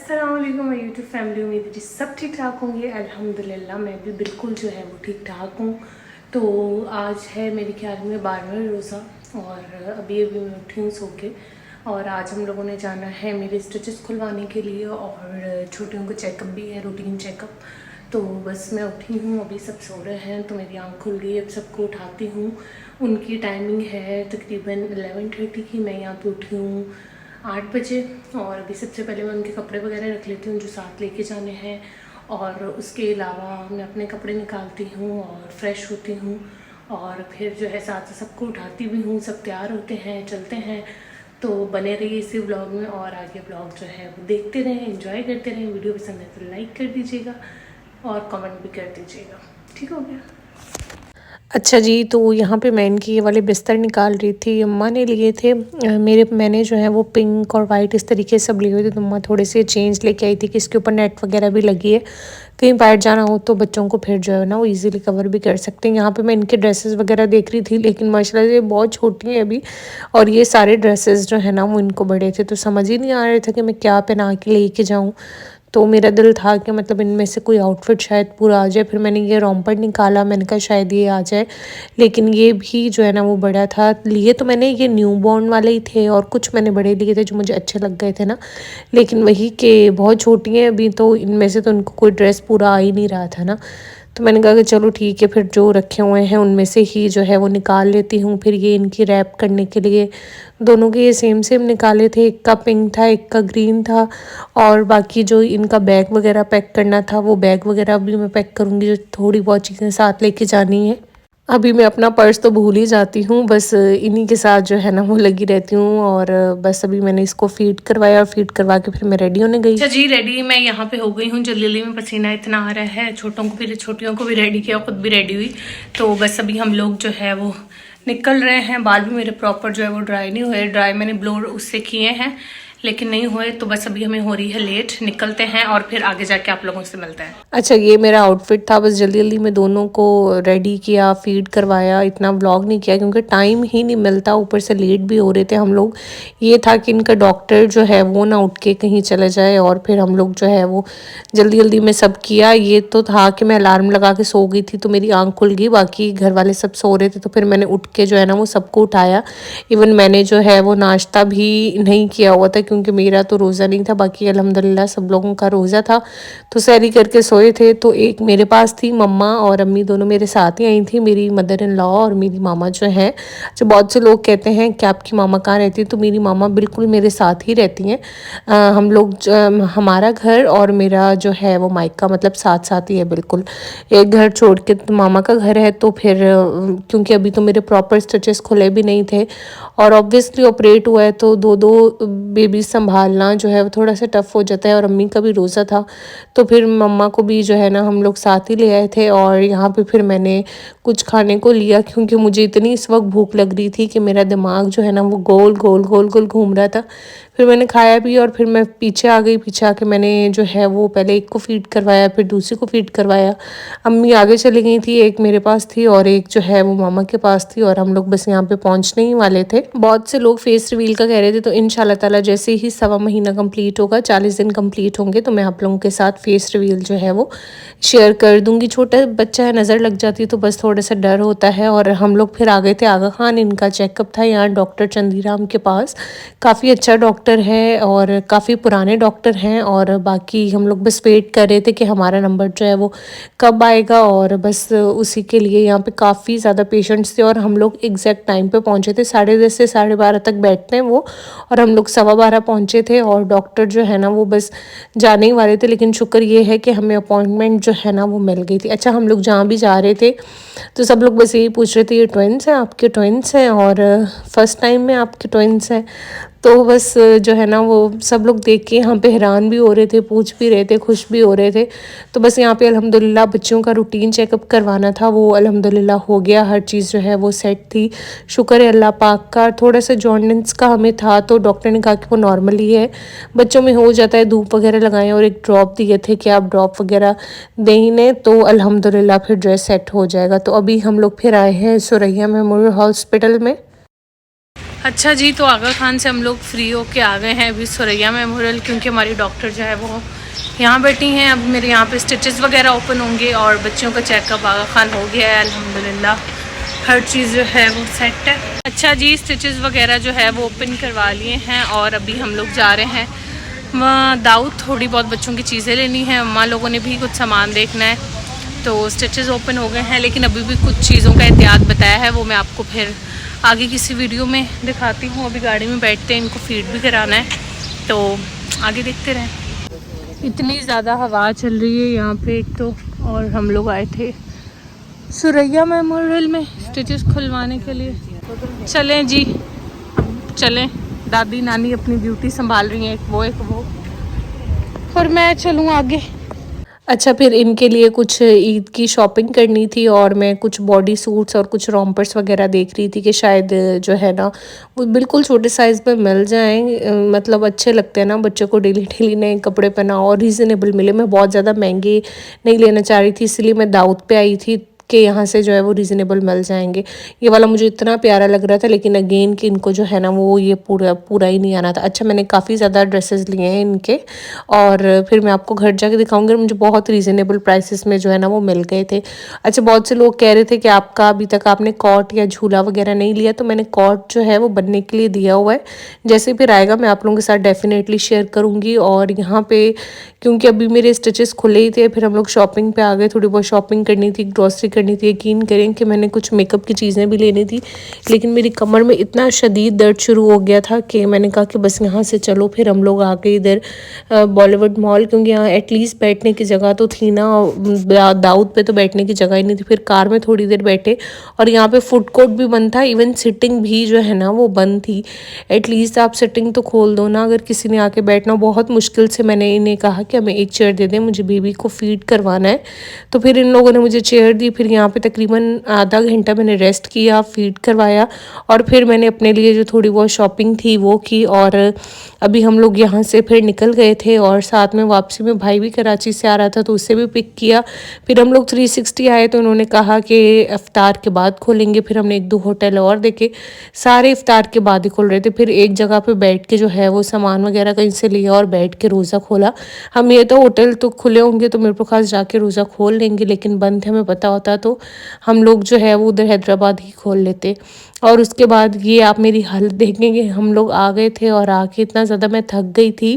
अस्सलाम वालेकुम my YouTube family. उम्मीद है जी सब ठीक ठाक होंगे। अल्हम्दुलिल्लाह मैं भी बिल्कुल जो है वो ठीक ठाक हूँ। तो आज है मेरे ख्याल में 12वां रोज़ा और अभी मैं उठी हूँ सो के। और आज हम लोगों ने जाना है मेरे स्टिचेस खुलवाने के लिए और छोटियों को चेकअप भी है, रूटीन चेकअप। तो बस मैं उठी हूँ, अभी सब सो रहे हैं तो मेरी आँख खुल गई। अब सबको उठाती हूँ। उनकी टाइमिंग है तकरीबन 11:30 की। मैं यहाँ पे उठी हूँ 8 बजे। और अभी सबसे पहले मैं उनके कपड़े वगैरह रख लेती हूँ जो साथ लेके जाने हैं। और उसके अलावा मैं अपने कपड़े निकालती हूँ और फ्रेश होती हूँ और फिर जो है साथ से सबको उठाती भी हूँ। सब तैयार होते हैं, चलते हैं। तो बने रहिए इसी व्लॉग में और आगे व्लॉग जो है वो देखते रहें, एंजॉय करते रहें। वीडियो पसंद है तो लाइक कर दीजिएगा और कमेंट भी कर दीजिएगा। ठीक हो गया। अच्छा जी, तो यहाँ पे मैं इनकी ये वाले बिस्तर निकाल रही थी। अम्मा ने लिए थे मैंने जो है वो पिंक और वाइट इस तरीके सब लिए हुए थे। तो अम्मा थोड़े से चेंज लेके आई थी कि इसके ऊपर नेट वगैरह भी लगी है, कहीं बाहर जाना हो तो बच्चों को फिर जो है ना वो इजीली कवर भी कर सकते हैं। यहाँ पे मैं इनके ड्रेसेस वगैरह देख रही थी, लेकिन माशाल्लाह से बहुत छोटी हैं अभी। और ये सारे ड्रेसेस जो है ना वो इनको बड़े थे, तो समझ ही नहीं आ रहा था कि मैं क्या पहना के लेके जाऊँ। तो मेरा दिल था कि मतलब इनमें से कोई आउटफिट शायद पूरा आ जाए। फिर मैंने ये रोम्पर निकाला, मैंने कहा शायद ये आ जाए, लेकिन ये भी जो है ना वो बड़ा था। लिए तो मैंने ये न्यू बॉर्न वाले ही थे और कुछ मैंने बड़े लिए थे जो मुझे अच्छे लग गए थे ना, लेकिन वही कि बहुत छोटी हैं अभी, तो इनमें से तो उनको कोई ड्रेस पूरा आ ही नहीं रहा था ना। तो मैंने कहा कि चलो ठीक है, फिर जो रखे हुए हैं उनमें से ही जो है वो निकाल लेती हूँ। फिर ये इनकी रैप करने के लिए दोनों के ये सेम सेम निकाले थे। एक का पिंक था, एक का ग्रीन था। और बाकी जो इनका बैग वगैरह पैक करना था वो बैग वगैरह भी मैं पैक करूँगी, जो थोड़ी बहुत चीज़ें साथ लेके जानी है। अभी मैं अपना पर्स तो भूल ही जाती हूँ, बस इन्हीं के साथ जो है ना वो लगी रहती हूँ। और बस अभी मैंने इसको फीड करवाया और फीड करवा के फिर मैं रेडी होने गई। अच्छा जी, रेडी मैं यहाँ पे हो गई हूँ। जल्दी जल्दी में पसीना इतना आ रहा है, छोटियों को भी रेडी किया, खुद भी रेडी हुई। तो बस अभी हम लोग जो है वो निकल रहे हैं। बाल भी मेरे प्रॉपर जो है वो ड्राई नहीं हुए। ड्राई मैंने ब्लो उससे किए हैं लेकिन नहीं हुए, तो बस अभी हमें हो रही है लेट। निकलते हैं और फिर आगे जाके आप लोगों से मिलते हैं। अच्छा, ये मेरा आउटफिट था। बस जल्दी जल्दी में दोनों को रेडी किया, फीड करवाया। इतना व्लॉग नहीं किया क्योंकि टाइम ही नहीं मिलता, ऊपर से लेट भी हो रहे थे हम लोग। ये था कि इनका डॉक्टर जो है वो ना उठ के कहीं चले जाए, और फिर हम लोग जो है वो जल्दी जल्दी में सब किया। ये तो था कि मैं अलार्म लगा के सो गई थी तो मेरी आँख खुल गई, बाकी घर वाले सब सो रहे थे, तो फिर मैंने उठ के जो है ना वो सबको उठाया। इवन मैंने जो है वो नाश्ता भी नहीं किया हुआ था क्योंकि मेरा तो रोज़ा नहीं था, बाकी अल्हम्दुलिल्लाह सब लोगों का रोज़ा था। तो सहरी करके सोए थे। तो एक मेरे पास थी, मम्मा और अम्मी दोनों मेरे साथ ही आई थी, मेरी मदर इन लॉ और मेरी मामा जो है। जो बहुत से लोग कहते हैं कि आपकी मामा कहाँ रहती है, तो मेरी मामा बिल्कुल मेरे साथ ही रहती हैं। हम लोग हमारा घर और मेरा जो है वो मायका मतलब साथ साथ ही है बिल्कुल। एक घर छोड़ के तो मामा का घर है। तो फिर क्योंकि अभी तो मेरे प्रॉपर स्टिचेस खुले भी नहीं थे और ऑब्वियसली ऑपरेट हुआ है, तो दो दो बेबी संभालना जो है वो थोड़ा सा टफ़ हो जाता है। और अम्मी का भी रोज़ा था, तो फिर मम्मा को भी जो है ना हम लोग साथ ही ले आए थे। और यहाँ पे फिर मैंने कुछ खाने को लिया क्योंकि मुझे इतनी इस वक्त भूख लग रही थी कि मेरा दिमाग जो है ना वो गोल गोल गोल गोल घूम रहा था। फिर मैंने खाया भी और फिर मैं पीछे आ गई। पीछे आके मैंने जो है वो पहले एक को फीड करवाया, फिर दूसरी को फीड करवाया। अम्मी आगे चली गई थी, एक मेरे पास थी और एक जो है वो मामा के पास थी। और हम लोग बस यहाँ पे पहुँचने ही वाले थे। बहुत से लोग फेस रिवील का कह रहे थे, तो इंशाल्लाह ताला जैसे ही 1.25 महीना कंप्लीट होगा, 40 दिन कंप्लीट होंगे, तो मैं आप लोगों के साथ फेस रिवील जो है वो शेयर कर दूंगी। छोटा बच्चा है, नज़र लग जाती है तो बस थोड़ा सा डर होता है। और हम लोग फिर आ गए थे आगा खान, इनका चेकअप था यहाँ डॉक्टर चंदीराम के पास। काफ़ी अच्छा डॉक्टर है और काफ़ी पुराने डॉक्टर हैं। और बाकी हम लोग बस वेट कर रहे थे कि हमारा नंबर जो है वो कब आएगा, और बस उसी के लिए यहाँ पे काफ़ी ज़्यादा पेशेंट्स थे। और हम लोग एग्जैक्ट टाइम पे पहुँचे थे, 10:30 से 12:30 तक बैठते हैं वो, और हम लोग 12:15 पहुँचे थे। और डॉक्टर जो है ना वो बस जाने ही वाले थे, लेकिन शुक्र ये है कि हमें अपॉइंटमेंट जो है ना वो मिल गई थी। अच्छा, हम लोग जहाँ भी जा रहे थे तो सब लोग बस यही पूछ रहे थे, ये ट्विन्स हैं, आपके ट्विन्स हैं, और फर्स्ट टाइम में आपके ट्विन्स हैं। तो बस जो है ना वो सब लोग देख के यहाँ पे हैरान भी हो रहे थे, पूछ भी रहे थे, खुश भी हो रहे थे। तो बस यहाँ पे अल्हम्दुलिल्लाह बच्चों का रूटीन चेकअप करवाना था, वो अल्हम्दुलिल्लाह हो गया। हर चीज़ जो है वो सेट थी, शुक्र है अल्लाह पाक का। थोड़ा सा जॉन्डिस का हमें था, तो डॉक्टर ने कहा कि वो नॉर्मल ही है, बच्चों में हो जाता है। धूप वगैरह लगाएं और एक ड्रॉप दिए थे कि आप ड्रॉप वगैरह देने, तो अल्हम्दुलिल्लाह फिर जो है सेट हो जाएगा। तो अभी हम लोग फिर आए हैं सुरैया मेमोरियल हॉस्पिटल में। अच्छा जी, तो आगा खान से हम लोग फ्री होके आ गए हैं अभी सुरैया मेमोरियल, क्योंकि हमारी डॉक्टर जो है वो यहाँ बैठी हैं। अब मेरे यहाँ पे स्टिचेस वगैरह ओपन होंगे और बच्चों का चेकअप आगा खान हो गया है अल्हम्दुलिल्लाह। हर चीज़ जो है वो सेट है। अच्छा जी, स्टिचेस वगैरह जो है वो ओपन करवा लिए हैं और अभी हम लोग जा रहे हैं वहाँ दाऊद। थोड़ी बहुत बच्चों की चीज़ें लेनी है, अम्मा लोगों ने भी कुछ सामान देखना है। तो स्टिचेस ओपन हो गए हैं, लेकिन अभी भी कुछ चीज़ों का एहतियात बताया है, वो मैं आपको फिर आगे किसी वीडियो में दिखाती हूँ। अभी गाड़ी में बैठते हैं, इनको फीड भी कराना है, तो आगे देखते रहें। इतनी ज़्यादा हवा चल रही है यहाँ पे एक तो, और हम लोग आए थे सुरैया मेमोरियल में स्टिचेस खुलवाने के लिए। चलें जी, चलें। दादी नानी अपनी ड्यूटी संभाल रही हैं, एक वो और मैं चलूँ आगे। अच्छा, फिर इनके लिए कुछ ईद की शॉपिंग करनी थी और मैं कुछ बॉडी सूट्स और कुछ रॉम्पर्स वगैरह देख रही थी कि शायद जो है ना वो बिल्कुल छोटे साइज़ में मिल जाएं। मतलब अच्छे लगते हैं ना बच्चों को डेली डेली नए कपड़े पहना, और रीज़नेबल मिले। मैं बहुत ज़्यादा महंगे नहीं लेना चाह रही थी, इसलिए मैं दाऊद पे आई थी कि यहाँ से जो है वो रीज़नेबल मिल जाएंगे। ये वाला मुझे इतना प्यारा लग रहा था, लेकिन अगेन कि इनको जो है ना वो ये पूरा ही नहीं आना था। अच्छा, मैंने काफ़ी ज़्यादा ड्रेसेस लिए हैं इनके, और फिर मैं आपको घर जाके दिखाऊंगी। मुझे बहुत रीज़नेबल प्राइसेस में जो है ना वो मिल गए थे। अच्छा, बहुत से लोग कह रहे थे कि आपका अभी तक आपने कॉट या झूला वगैरह नहीं लिया, तो मैंने कॉट जो है वो बनने के लिए दिया हुआ है। जैसे फिर आएगा मैं आप लोगों के साथ डेफिनेटली शेयर करूँगी। और यहाँ पे क्योंकि अभी मेरे स्टिचेस खुले ही थे, फिर हम लोग शॉपिंग पे आ गए। थोड़ी बहुत शॉपिंग करनी थी, ग्रॉसरी करनी थी। यकीन करें कि मैंने कुछ मेकअप की चीज़ें भी लेनी थी, लेकिन मेरी कमर में इतना शदीद दर्द शुरू हो गया था कि मैंने कहा कि बस यहाँ से चलो। फिर हम लोग आ गए इधर बॉलीवुड मॉल, क्योंकि यहाँ एटलीस्ट बैठने की जगह तो थी ना। दाऊद पे तो बैठने की जगह ही नहीं थी। फिर कार में थोड़ी देर बैठे, और यहाँ पे फूड कोर्ट भी बंद था, इवन सिटिंग भी जो है ना वो बंद थी। एटलीस्ट आप सिटिंग तो खोल दो ना, अगर किसी ने आके बैठना। बहुत मुश्किल से मैंने इन्हें कहा कि हमें एक चेयर दे दें, मुझे बेबी को फीड करवाना है। तो फिर इन लोगों ने मुझे चेयर दी। फिर यहाँ पे तकरीबन आधा घंटा मैंने रेस्ट किया, फीड करवाया, और फिर मैंने अपने लिए जो थोड़ी बहुत शॉपिंग थी वो की। और अभी हम लोग यहाँ से फिर निकल गए थे, और साथ में वापसी में भाई भी कराची से आ रहा था, तो उससे भी पिक किया। फिर हम लोग 360 आए, तो उन्होंने कहा कि इफ्तार के बाद खोलेंगे। फिर हमने एक दो होटल और देखे, सारे इफ्तार के बाद ही खोल रहे थे। फिर एक जगह पे बैठ के जो है वो सामान वगैरह कहीं से लिया और बैठ के रोज़ा खोला। हम ये तो होटल तो खुले होंगे तो मेरे को खास जाके रोज़ा खोल लेंगे, लेकिन बंद है, हमें पता होता तो हम लोग जो है वो उधर हैदराबाद ही खोल लेते। और उसके बाद ये आप मेरी हालत देखेंगे, हम लोग आ गए थे और आके इतना ज़्यादा मैं थक गई थी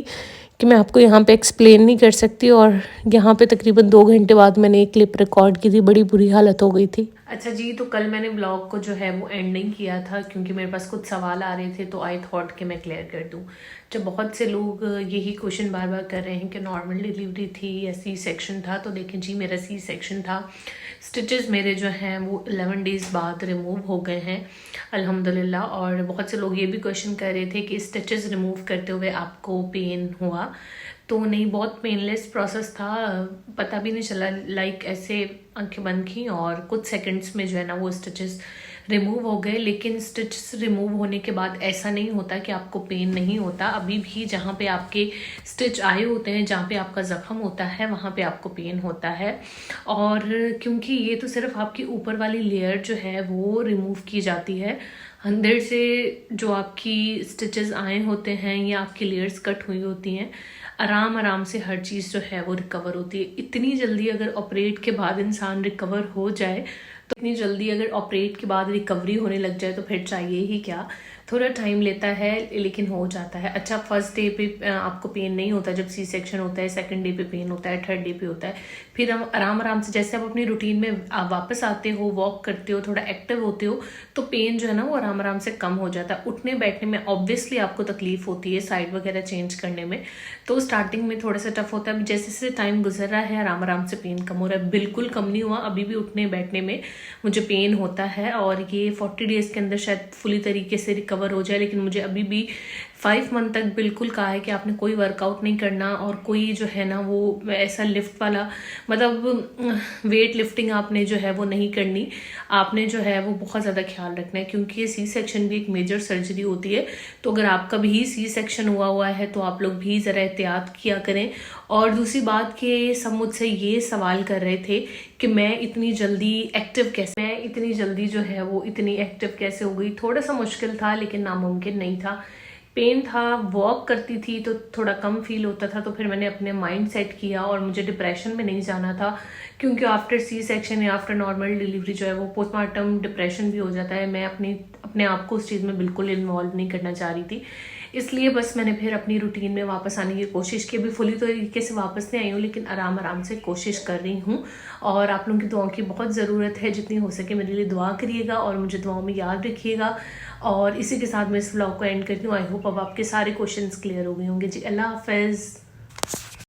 कि मैं आपको यहाँ पे एक्सप्लेन नहीं कर सकती। और यहाँ पे तकरीबन 2 घंटे बाद मैंने एक क्लिप रिकॉर्ड की थी, बड़ी बुरी हालत हो गई थी। अच्छा जी, तो कल मैंने व्लॉग को जो है वो एंडिंग किया था, क्योंकि मेरे पास कुछ सवाल आ रहे थे, तो आई थॉट कि मैं क्लियर कर दूँ। जब बहुत से लोग यही क्वेश्चन बार बार कर रहे हैं कि नॉर्मल डिलीवरी थी या सी सेक्शन था, तो देखें जी, मेरा सी सेक्शन था। स्टिचेस मेरे जो हैं वो 11 डेज़ बाद रिमूव हो गए हैं अल्हम्दुलिल्लाह। और बहुत से लोग ये भी क्वेश्चन कर रहे थे कि स्टिचेस रिमूव करते हुए आपको पेन हुआ, तो नहीं, बहुत पेनलेस प्रोसेस था, पता भी नहीं चला। लाइक ऐसे आंखें बंद की और कुछ सेकंड्स में जो है ना वो स्टिचेस रिमूव हो गए। लेकिन स्टिचेस रिमूव होने के बाद ऐसा नहीं होता कि आपको पेन नहीं होता। अभी भी जहाँ पे आपके स्टिच आए होते हैं, जहाँ पे आपका ज़ख्म होता है, वहाँ पे आपको पेन होता है। और क्योंकि ये तो सिर्फ आपकी ऊपर वाली लेयर जो है वो रिमूव की जाती है, अंदर से जो आपकी स्टिचेस आए होते हैं या आपकी लेयर्स कट हुई होती हैं, आराम से हर चीज़ जो है वो रिकवर होती है। इतनी जल्दी अगर ऑपरेट के बाद इंसान रिकवर हो जाए, तो इतनी जल्दी अगर ऑपरेट के बाद रिकवरी होने लग जाए तो फिर चाहिए ही क्या। थोड़ा टाइम लेता है लेकिन हो जाता है। अच्छा, फर्स्ट डे पे आपको पेन नहीं होता जब सी सेक्शन होता है, सेकंड डे पे पेन होता है, थर्ड डे पे होता है। फिर हम आराम से, जैसे आप अपनी रूटीन में आप वापस आते हो, वॉक करते हो, थोड़ा एक्टिव होते हो, तो पेन जो है ना वो आराम से कम हो जाता है। उठने बैठने में ऑब्वियसली आपको तकलीफ होती है, साइड वगैरह चेंज करने में, तो स्टार्टिंग में थोड़ा सा टफ होता है। जैसे जैसे टाइम गुजर रहा है आराम से पेन कम हो रहा है। बिल्कुल कम नहीं हुआ, अभी भी उठने बैठने में मुझे पेन होता है, और ये 40 डेज़ के अंदर शायद फुली तरीके से रिकवर हो जाए, लेकिन मुझे अभी भी 5 मंथ तक बिल्कुल कहा है कि आपने कोई वर्कआउट नहीं करना और कोई जो है ना वो ऐसा लिफ्ट वाला मतलब वेट लिफ्टिंग आपने जो है वो नहीं करनी। आपने जो है वो बहुत ज़्यादा ख्याल रखना है, क्योंकि ये सी सेक्शन भी एक मेजर सर्जरी होती है। तो अगर आपका भी सी सेक्शन हुआ है तो आप लोग भी ज़रा एहतियात किया करें। और दूसरी बात कि सब मुझसे ये सवाल कर रहे थे कि मैं इतनी जल्दी जो है वो इतनी एक्टिव कैसे हो गई। थोड़ा सा मुश्किल था लेकिन नामुमकिन नहीं था। पेन था, वॉक करती थी तो थोड़ा कम फील होता था, तो फिर मैंने अपने माइंड सेट किया और मुझे डिप्रेशन में नहीं जाना था, क्योंकि आफ्टर सी सेक्शन या आफ्टर नॉर्मल डिलीवरी जो है वो पोस्टमार्टम डिप्रेशन भी हो जाता है। मैं अपने आप को उस चीज़ में बिल्कुल इन्वॉल्व नहीं करना चाह रही थी, इसलिए बस मैंने फिर अपनी रूटीन में वापस आने की कोशिश की। अभी फुली तरीके से वापस नहीं आई हूँ, लेकिन आराम आराम से कोशिश कर रही हूँ। और आप लोगों की दुआओं की बहुत ज़रूरत है, जितनी हो सके मेरे लिए दुआ करिएगा और मुझे दुआओं में याद रखिएगा। और इसी के साथ मैं इस व्लॉग को एंड करती हूँ। आई होप अब आपके सारे क्वेश्चंस क्लियर हो गए होंगे जी। अल्लाह हाफ़िज़।